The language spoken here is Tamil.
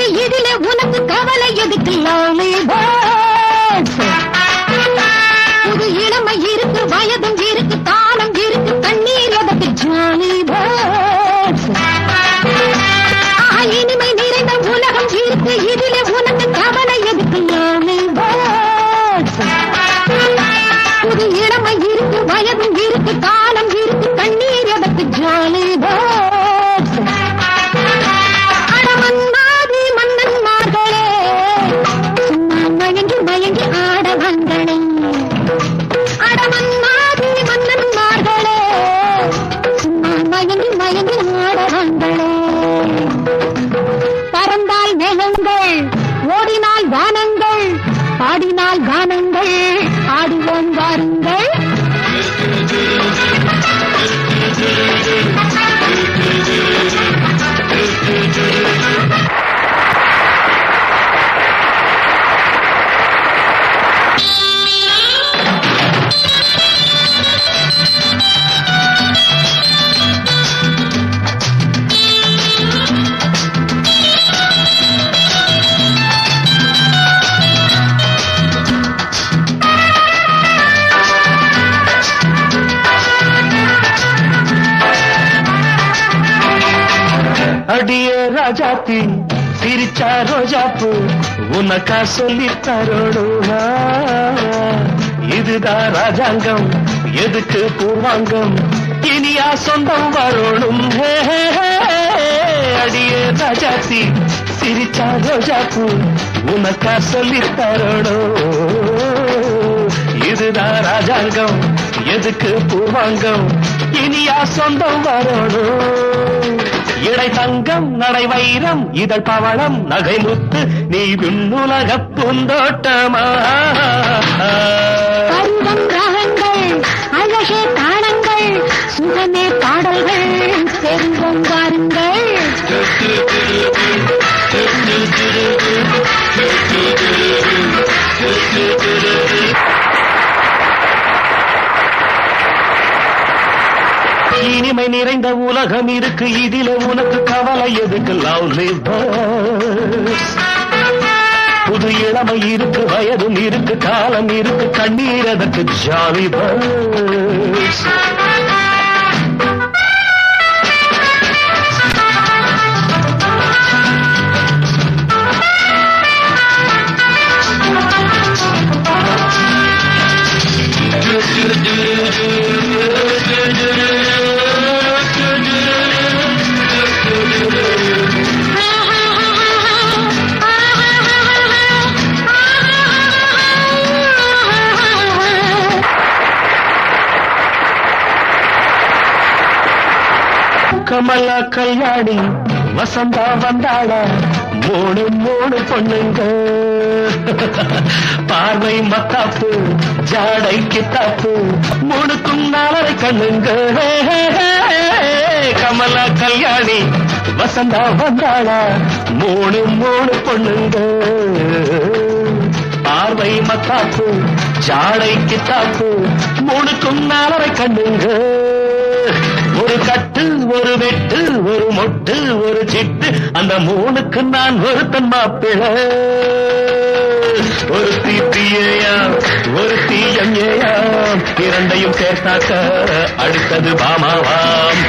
இருக்கு இதிலே உனக்கு கவலை எதுக்கு லவ்லி பேர்ட்ஸ் புது இளமை இருக்கு வயதும் இருக்கு தாளம் இருக்கு தண்ணீர் எதற்கு ஜாலி பேர்ட்ஸ் இனிமை நிறைந்த உலகம் இருக்கு இதிலே உனக்கு கவலை எதுக்கு லவ்லி பேர்ட்ஸ் புது இளமை இருக்கு வயதும் இருக்கு தாளம் இருக்கு தண்ணீர் எதற்கு ஜாலி பேர்ட்ஸ் அடமன்னாதி மன்னன்மார்களே சும்மா மயங்கி மயங்கி ஆடவங்களே அடமன்னாதி மன்னன்மார்களே சும்மா மயங்கி மயங்கி ஆடவங்களே பறந்தால் மேகங்கள் ஓடினால் வானங்கள் பாடினால் கானங்கள் ஆடுவோம் வாருங்கள் அடிய ராஜாத்தி சிரிச்சா ரோஜாப்பு உனக்கா சொல்லி தரோடுவா இதுதான் ராஜாங்கம் எதுக்கு பூர்வாங்கம் இனியா சொந்தம் வரணும் அடிய ராஜாத்தி சிரிச்சா ரோஜாப்பு உனக்கா சொல்லி தரோடும் இதுதான் ராஜாங்கம் எதுக்கு பூர்வாங்கம் இனியா சொந்தம் வரணும் இடை தங்கம் நடை வைரம் இதழ் பவளம் நகை முத்து நீ விண்ணுலக பூந்தோட்டமா ராகங்கள் அழகே தாளங்கள் சுகமே பாடல்கள் செல்வம் வாருங்கள் இனிமை நிறைந்த உலகம் இருக்கு இதில உனக்கு கவலை எதுக்கு லவ்லி பேர்ட்ஸ் புது இளமை இருக்கு வயதும் இருக்கு காலம் இருக்கு கண்ணீர் அதற்கு ஜாலி பேர்ட்ஸ் கமலா கல்யாணி வசந்தா வந்தாளா மூணு மூணு பொண்ணுங்க பார்வை மத்தாப்பு ஜாடை கித்தாப்பு மூணுக்கும் நாலரை கண்ணுங்க கமலா கல்யாணி வசந்தா வந்தாளா மூணு மூணு பொண்ணுங்க பார்வை மத்தாப்பு ஜாடை கித்தாப்பு மூணுக்கும் நாலரை கண்ணுங்க ஒரு கட்டு ஒரு வெட்டு ஒரு மொட்டு ஒரு சிட்டு அந்த மூணுக்கு நான் ஒருத்தன் மாப்பிள ஒரு தீப்பியாம் ஒரு தீயம்யாம் இரண்டையும் சேர்த்தாக்க அடுத்தது பாமாவாம்